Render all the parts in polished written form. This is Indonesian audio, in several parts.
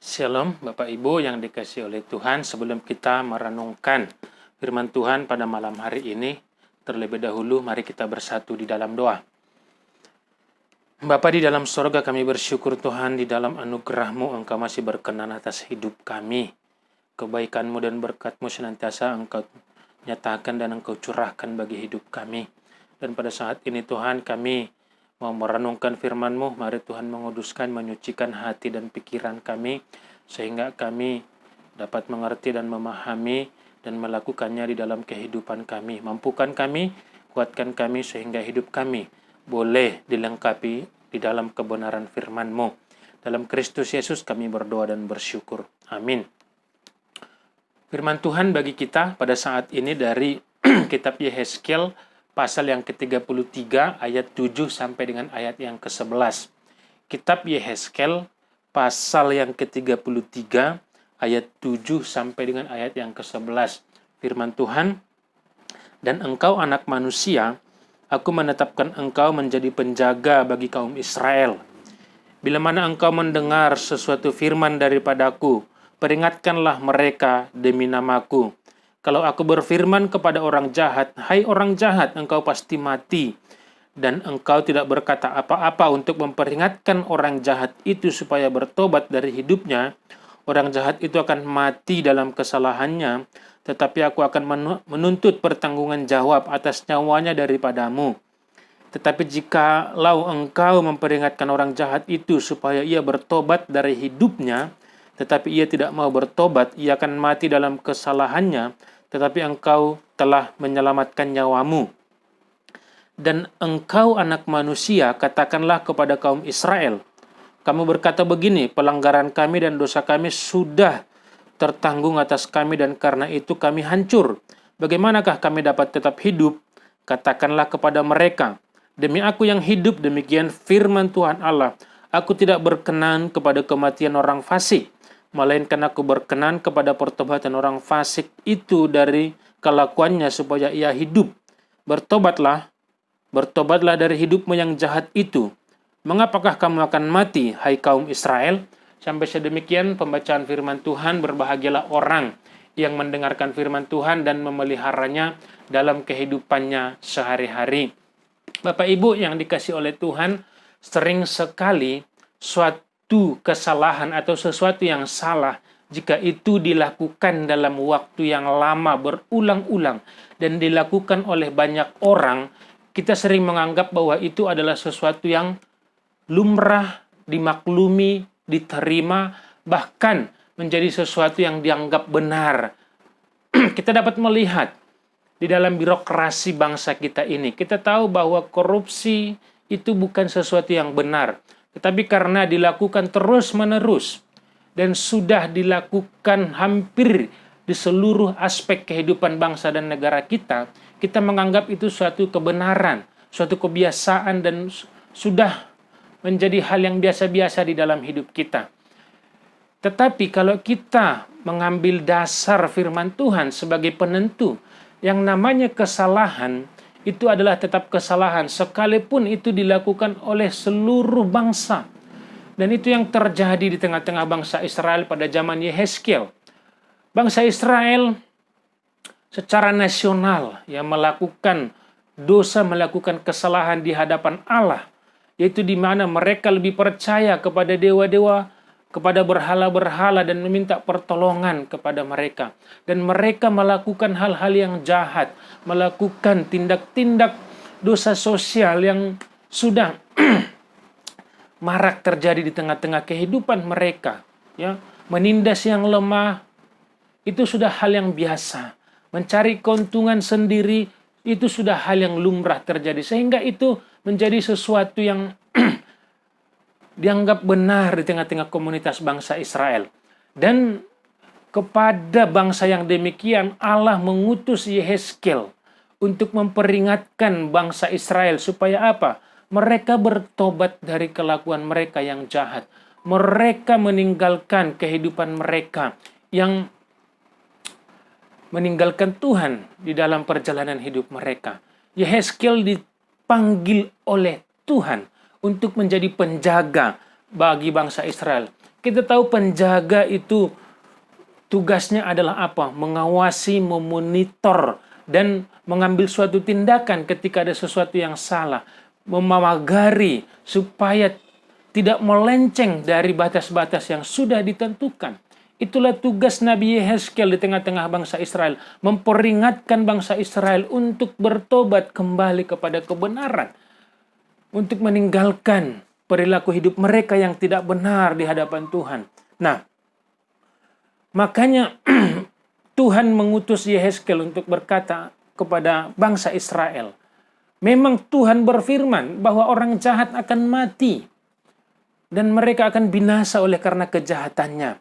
Shalom Bapak Ibu yang dikasihi oleh Tuhan. Sebelum kita merenungkan firman Tuhan pada malam hari ini, terlebih dahulu mari kita bersatu di dalam doa. Bapa di dalam sorga, kami bersyukur Tuhan di dalam anugerah-Mu Engkau masih berkenan atas hidup kami. Kebaikan-Mu dan berkat-Mu senantiasa Engkau nyatakan dan Engkau curahkan bagi hidup kami. Dan pada saat ini Tuhan, kami mau merenungkan firman-Mu. Mari Tuhan menguduskan, menyucikan hati dan pikiran kami, sehingga kami dapat mengerti dan memahami dan melakukannya di dalam kehidupan kami. Mampukan kami, kuatkan kami, sehingga hidup kami boleh dilengkapi di dalam kebenaran firman-Mu. Dalam Kristus Yesus kami berdoa dan bersyukur. Amin. Firman Tuhan bagi kita pada saat ini dari kitab Yehezkiel pasal yang ke-33 ayat 7 sampai dengan ayat yang ke-11. Kitab Yehezkiel pasal yang ke-33 ayat 7 sampai dengan ayat yang ke-11. Firman Tuhan, "Dan engkau anak manusia, aku menetapkan engkau menjadi penjaga bagi kaum Israel. Bila mana engkau mendengar sesuatu firman daripadaku, peringatkanlah mereka demi namaku. Kalau aku berfirman kepada orang jahat, hai orang jahat, engkau pasti mati. Dan engkau tidak berkata apa-apa untuk memperingatkan orang jahat itu supaya bertobat dari hidupnya, orang jahat itu akan mati dalam kesalahannya, tetapi aku akan menuntut pertanggungan jawab atas nyawanya daripadamu. Tetapi jikalau engkau memperingatkan orang jahat itu supaya ia bertobat dari hidupnya, tetapi ia tidak mau bertobat, ia akan mati dalam kesalahannya, tetapi engkau telah menyelamatkan nyawamu. Dan engkau anak manusia, katakanlah kepada kaum Israel, kamu berkata begini, pelanggaran kami dan dosa kami sudah tertanggung atas kami dan karena itu kami hancur. Bagaimanakah kami dapat tetap hidup? Katakanlah kepada mereka, demi aku yang hidup, demikian firman Tuhan Allah, aku tidak berkenan kepada kematian orang fasik, melainkan aku berkenan kepada pertobatan orang fasik itu dari kelakuannya supaya ia hidup. Bertobatlah dari hidupmu yang jahat itu. Mengapakah kamu akan mati, hai kaum Israel?" Sampai sedemikian pembacaan firman Tuhan. Berbahagialah orang yang mendengarkan firman Tuhan dan memeliharanya dalam kehidupannya sehari-hari. Bapak Ibu yang dikasihi oleh Tuhan, sering sekali suatu kesalahan atau sesuatu yang salah, jika itu dilakukan dalam waktu yang lama berulang-ulang dan dilakukan oleh banyak orang, kita sering menganggap bahwa itu adalah sesuatu yang lumrah, dimaklumi, diterima, bahkan menjadi sesuatu yang dianggap benar. Kita dapat melihat di dalam birokrasi bangsa kita ini, kita tahu bahwa korupsi itu bukan sesuatu yang benar. Tetapi karena dilakukan terus-menerus dan sudah dilakukan hampir di seluruh aspek kehidupan bangsa dan negara kita, kita menganggap itu suatu kebenaran, suatu kebiasaan dan sudah menjadi hal yang biasa-biasa di dalam hidup kita. Tetapi kalau kita mengambil dasar firman Tuhan sebagai penentu, yang namanya kesalahan itu adalah tetap kesalahan sekalipun itu dilakukan oleh seluruh bangsa. Dan itu yang terjadi di tengah-tengah bangsa Israel pada zaman Yehezkiel. Bangsa Israel secara nasional yang melakukan dosa, melakukan kesalahan di hadapan Allah, yaitu di mana mereka lebih percaya kepada dewa-dewa, kepada berhala-berhala dan meminta pertolongan kepada mereka. Dan mereka melakukan hal-hal yang jahat, melakukan tindak-tindak dosa sosial yang sudah marak terjadi di tengah-tengah kehidupan mereka. Ya, menindas yang lemah, itu sudah hal yang biasa. Mencari keuntungan sendiri, itu sudah hal yang lumrah terjadi. Sehingga itu menjadi sesuatu yang dianggap benar di tengah-tengah komunitas bangsa Israel. Dan kepada bangsa yang demikian, Allah mengutus Yehezkiel untuk memperingatkan bangsa Israel supaya apa? Mereka bertobat dari kelakuan mereka yang jahat. Mereka meninggalkan kehidupan mereka yang meninggalkan Tuhan di dalam perjalanan hidup mereka. Yehezkiel dipanggil oleh Tuhan untuk menjadi penjaga bagi bangsa Israel. Kita tahu penjaga itu tugasnya adalah apa? Mengawasi, memonitor, dan mengambil suatu tindakan ketika ada sesuatu yang salah. Memagari supaya tidak melenceng dari batas-batas yang sudah ditentukan. Itulah tugas Nabi Yehezkiel di tengah-tengah bangsa Israel. Memperingatkan bangsa Israel untuk bertobat kembali kepada kebenaran. Untuk meninggalkan perilaku hidup mereka yang tidak benar di hadapan Tuhan. Nah, makanya Tuhan mengutus Yehezkiel untuk berkata kepada bangsa Israel. Memang Tuhan berfirman bahwa orang jahat akan mati. Dan mereka akan binasa oleh karena kejahatannya.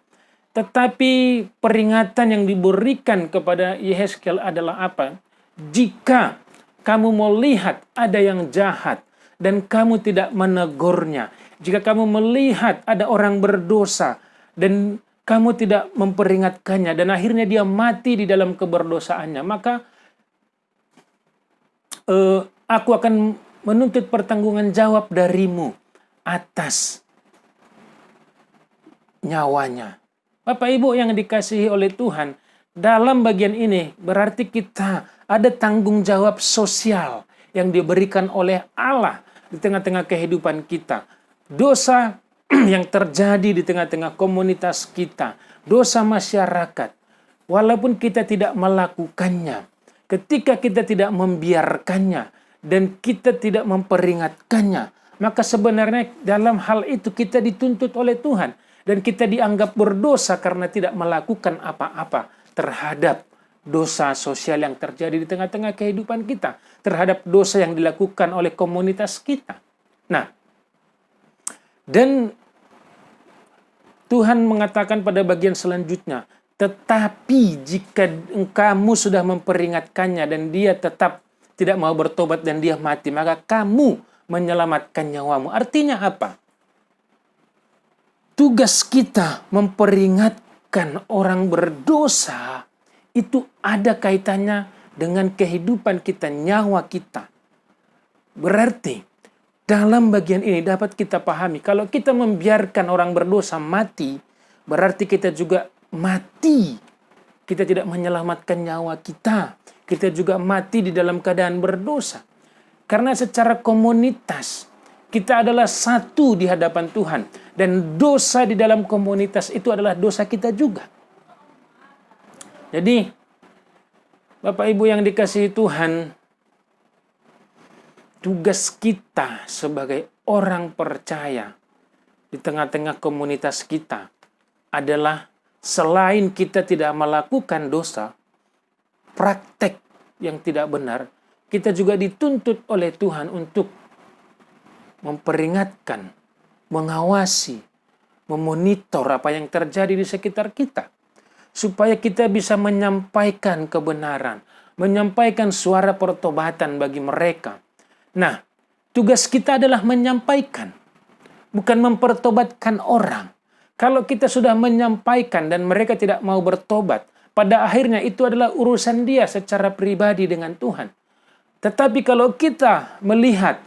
Tetapi peringatan yang diberikan kepada Yehezkiel adalah apa? Jika kamu melihat ada yang jahat dan kamu tidak menegurnya, jika kamu melihat ada orang berdosa dan kamu tidak memperingatkannya dan akhirnya dia mati di dalam keberdosaannya, maka aku akan menuntut pertanggungan jawab darimu atas nyawanya. Bapak Ibu yang dikasihi oleh Tuhan, dalam bagian ini berarti kita ada tanggung jawab sosial yang diberikan oleh Allah di tengah-tengah kehidupan kita. Dosa yang terjadi di tengah-tengah komunitas kita, dosa masyarakat, walaupun kita tidak melakukannya, ketika kita tidak membiarkannya dan kita tidak memperingatkannya, maka sebenarnya dalam hal itu kita dituntut oleh Tuhan. Dan kita dianggap berdosa karena tidak melakukan apa-apa terhadap dosa sosial yang terjadi di tengah-tengah kehidupan kita. Terhadap dosa yang dilakukan oleh komunitas kita. Nah, dan Tuhan mengatakan pada bagian selanjutnya, tetapi jika kamu sudah memperingatkannya dan dia tetap tidak mau bertobat dan dia mati, maka kamu menyelamatkan nyawamu. Artinya apa? Tugas kita memperingatkan orang berdosa itu ada kaitannya dengan kehidupan kita, nyawa kita. Berarti dalam bagian ini dapat kita pahami, kalau kita membiarkan orang berdosa mati, berarti kita juga mati. Kita tidak menyelamatkan nyawa kita. Kita juga mati di dalam keadaan berdosa. Karena secara komunitas, kita adalah satu di hadapan Tuhan. Dan dosa di dalam komunitas itu adalah dosa kita juga. Jadi, Bapak Ibu yang dikasihi Tuhan, tugas kita sebagai orang percaya di tengah-tengah komunitas kita adalah selain kita tidak melakukan dosa, praktek yang tidak benar, kita juga dituntut oleh Tuhan untuk memperingatkan, mengawasi, memonitor apa yang terjadi di sekitar kita. Supaya kita bisa menyampaikan kebenaran, menyampaikan suara pertobatan bagi mereka. Nah, tugas kita adalah menyampaikan, bukan mempertobatkan orang. Kalau kita sudah menyampaikan dan mereka tidak mau bertobat, pada akhirnya itu adalah urusan dia secara pribadi dengan Tuhan. Tetapi kalau kita melihat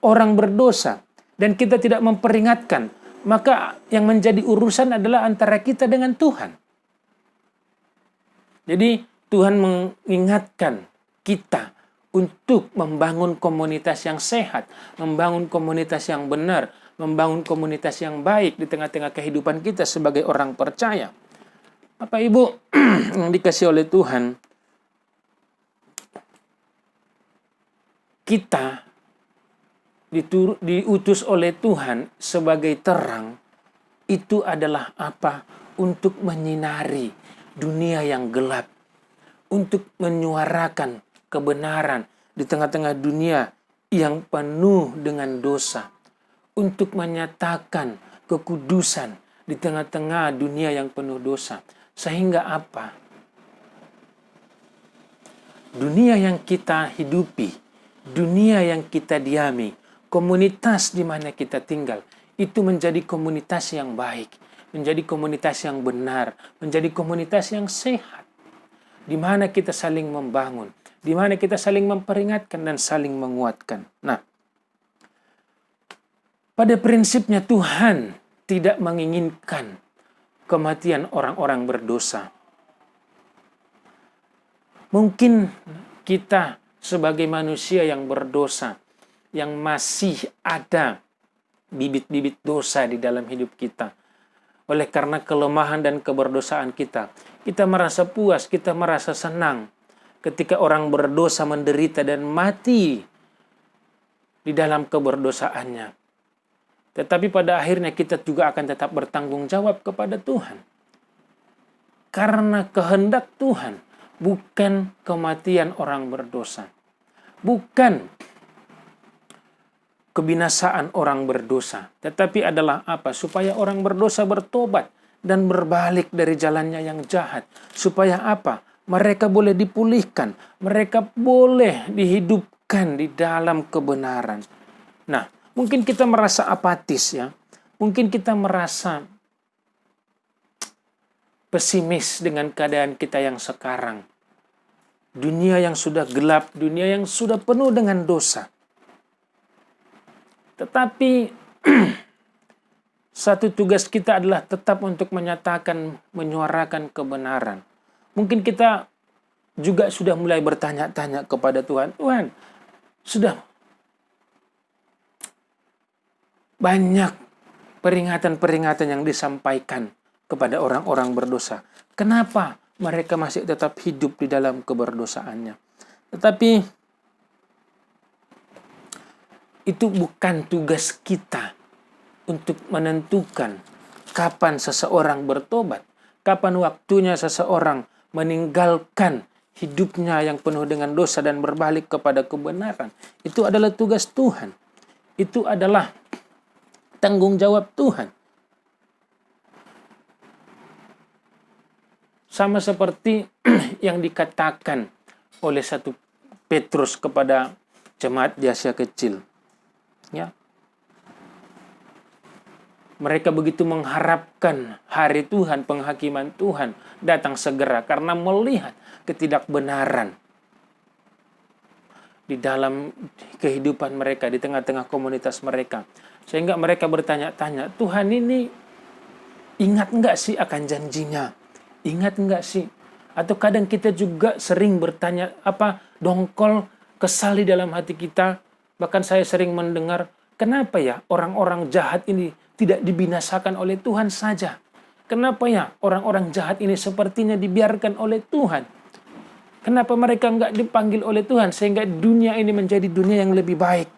orang berdosa, dan kita tidak memperingatkan, maka yang menjadi urusan adalah antara kita dengan Tuhan. Jadi Tuhan mengingatkan kita untuk membangun komunitas yang sehat, membangun komunitas yang benar, membangun komunitas yang baik di tengah-tengah kehidupan kita sebagai orang percaya. Bapak Ibu yang dikasihi oleh Tuhan, kita diutus oleh Tuhan sebagai terang, itu adalah apa? Untuk menyinari dunia yang gelap, untuk menyuarakan kebenaran di tengah-tengah dunia yang penuh dengan dosa, untuk menyatakan kekudusan di tengah-tengah dunia yang penuh dosa. Sehingga apa? Dunia yang kita hidupi, dunia yang kita diami, komunitas di mana kita tinggal, itu menjadi komunitas yang baik, menjadi komunitas yang benar, menjadi komunitas yang sehat, di mana kita saling membangun, di mana kita saling memperingatkan dan saling menguatkan. Nah, pada prinsipnya Tuhan tidak menginginkan kematian orang-orang berdosa. Mungkin kita sebagai manusia yang berdosa, yang masih ada bibit-bibit dosa di dalam hidup kita. Oleh karena kelemahan dan keberdosaan kita, kita merasa puas, kita merasa senang ketika orang berdosa menderita dan mati di dalam keberdosaannya. Tetapi pada akhirnya kita juga akan tetap bertanggung jawab kepada Tuhan. Karena kehendak Tuhan bukan kematian orang berdosa. Bukan kebinasaan orang berdosa. Tetapi adalah apa? Supaya orang berdosa bertobat dan berbalik dari jalannya yang jahat. Supaya apa? Mereka boleh dipulihkan. Mereka boleh dihidupkan di dalam kebenaran. Nah, mungkin kita merasa apatis ya. Mungkin kita merasa pesimis dengan keadaan kita yang sekarang. Dunia yang sudah gelap, dunia yang sudah penuh dengan dosa. Tetapi satu tugas kita adalah tetap untuk menyatakan, menyuarakan kebenaran. Mungkin kita juga sudah mulai bertanya-tanya kepada Tuhan. Tuhan, sudah banyak peringatan-peringatan yang disampaikan kepada orang-orang berdosa. Kenapa mereka masih tetap hidup di dalam keberdosaannya? Tetapi itu bukan tugas kita untuk menentukan kapan seseorang bertobat, kapan waktunya seseorang meninggalkan hidupnya yang penuh dengan dosa dan berbalik kepada kebenaran. Itu adalah tugas Tuhan. Itu adalah tanggung jawab Tuhan. Sama seperti yang dikatakan oleh satu Petrus kepada jemaat di Asia Kecil. Ya. Mereka begitu mengharapkan hari Tuhan, penghakiman Tuhan datang segera karena melihat ketidakbenaran di dalam kehidupan mereka, di tengah-tengah komunitas mereka. Sehingga mereka bertanya-tanya, Tuhan ini ingat enggak sih akan janjinya? Ingat enggak sih? Atau kadang kita juga sering bertanya, dongkol, kesal di dalam hati kita. Bahkan saya sering mendengar, kenapa ya orang-orang jahat ini tidak dibinasakan oleh Tuhan saja? Kenapa ya orang-orang jahat ini sepertinya dibiarkan oleh Tuhan? Kenapa mereka enggak dipanggil oleh Tuhan sehingga dunia ini menjadi dunia yang lebih baik?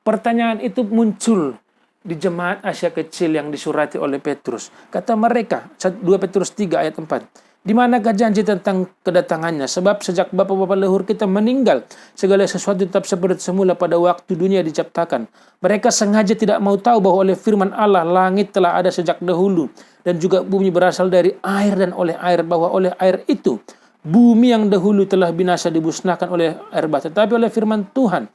Pertanyaan itu muncul di jemaat Asia Kecil yang disurati oleh Petrus. Kata mereka, 2 Petrus 3 ayat 4. Di manakah janji tentang kedatangannya? Sebab sejak bapa-bapa leluhur kita meninggal, segala sesuatu tetap seperti semula pada waktu dunia diciptakan. Mereka sengaja tidak mau tahu bahwa oleh firman Allah, langit telah ada sejak dahulu. Dan juga bumi berasal dari air dan oleh air, bahwa oleh air itu, bumi yang dahulu telah binasa dibusnahkan oleh air bah. Tetapi oleh firman Tuhan,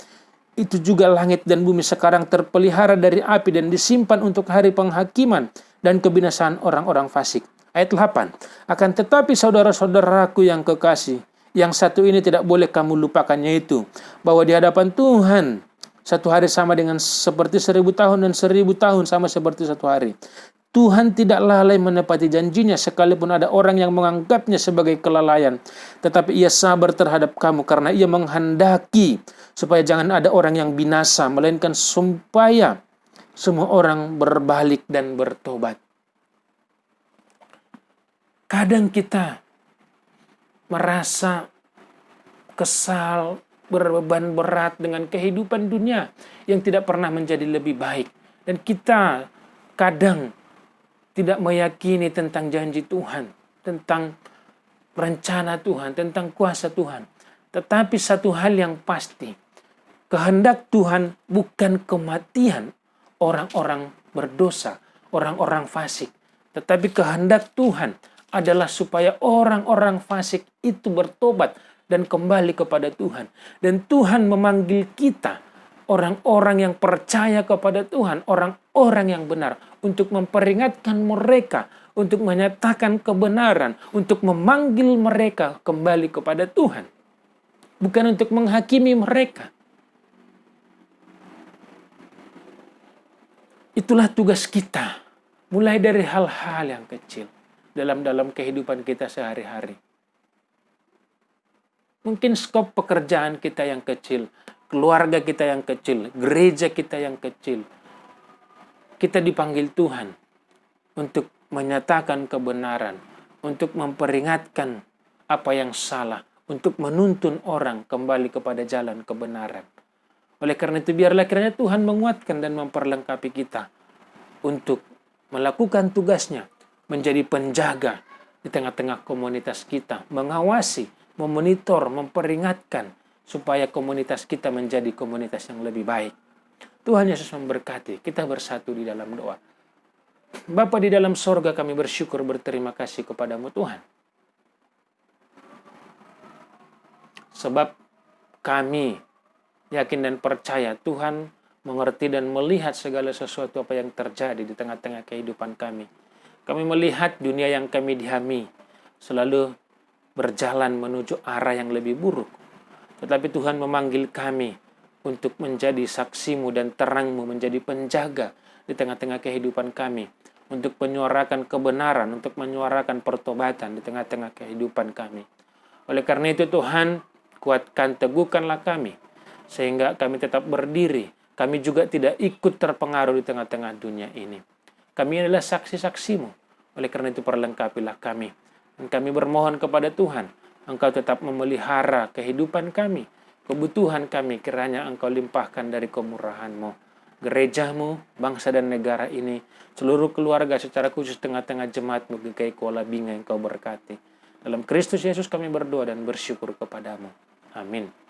itu juga langit dan bumi sekarang terpelihara dari api dan disimpan untuk hari penghakiman dan kebinasaan orang-orang fasik. Ayat 8. Akan tetapi saudara-saudaraku yang kekasih, yang satu ini tidak boleh kamu lupakan, yaitu bahwa di hadapan Tuhan satu hari sama dengan seperti 1000 tahun dan 1000 tahun sama seperti satu hari. Tuhan tidak lalai menepati janjinya sekalipun ada orang yang menganggapnya sebagai kelalaian. Tetapi ia sabar terhadap kamu karena ia menghendaki supaya jangan ada orang yang binasa, melainkan supaya semua orang berbalik dan bertobat. Kadang kita merasa kesal, berbeban berat dengan kehidupan dunia yang tidak pernah menjadi lebih baik. Dan kita kadang tidak meyakini tentang janji Tuhan, tentang rencana Tuhan, tentang kuasa Tuhan. Tetapi satu hal yang pasti, kehendak Tuhan bukan kematian orang-orang berdosa, orang-orang fasik. Tetapi kehendak Tuhan adalah supaya orang-orang fasik itu bertobat dan kembali kepada Tuhan. Dan Tuhan memanggil kita, orang-orang yang percaya kepada Tuhan, orang-orang yang benar, untuk memperingatkan mereka, untuk menyatakan kebenaran, untuk memanggil mereka kembali kepada Tuhan. Bukan untuk menghakimi mereka. Itulah tugas kita. Mulai dari hal-hal yang kecil dalam kehidupan kita sehari-hari. Mungkin skop pekerjaan kita yang kecil, keluarga kita yang kecil, gereja kita yang kecil. Kita dipanggil Tuhan untuk menyatakan kebenaran, untuk memperingatkan apa yang salah, untuk menuntun orang kembali kepada jalan kebenaran. Oleh karena itu, biarlah kiranya Tuhan menguatkan dan memperlengkapi kita untuk melakukan tugasnya, menjadi penjaga di tengah-tengah komunitas kita, mengawasi, memonitor, memperingatkan, supaya komunitas kita menjadi komunitas yang lebih baik. Tuhan Yesus memberkati. Kita bersatu di dalam doa. Bapa di dalam sorga, kami bersyukur, berterima kasih kepadamu Tuhan. Sebab kami yakin dan percaya Tuhan mengerti dan melihat segala sesuatu apa yang terjadi di tengah-tengah kehidupan kami. Kami melihat dunia yang kami dihami selalu berjalan menuju arah yang lebih buruk. Tetapi Tuhan memanggil kami untuk menjadi saksimu dan terangmu, menjadi penjaga di tengah-tengah kehidupan kami, untuk menyuarakan kebenaran, untuk menyuarakan pertobatan di tengah-tengah kehidupan kami. Oleh karena itu Tuhan, kuatkan, teguhkanlah kami, sehingga kami tetap berdiri. Kami juga tidak ikut terpengaruh di tengah-tengah dunia ini. Kami adalah saksi-saksimu. Oleh karena itu perlengkapilah kami. Dan kami bermohon kepada Tuhan, Engkau tetap memelihara kehidupan kami, kebutuhan kami, kiranya Engkau limpahkan dari kemurahan-Mu. Gerejamu, bangsa dan negara ini, seluruh keluarga secara khusus tengah-tengah jemaat-Mu GKI Kuala Binga Engkau berkati. Dalam Kristus Yesus kami berdoa dan bersyukur kepadamu. Amin.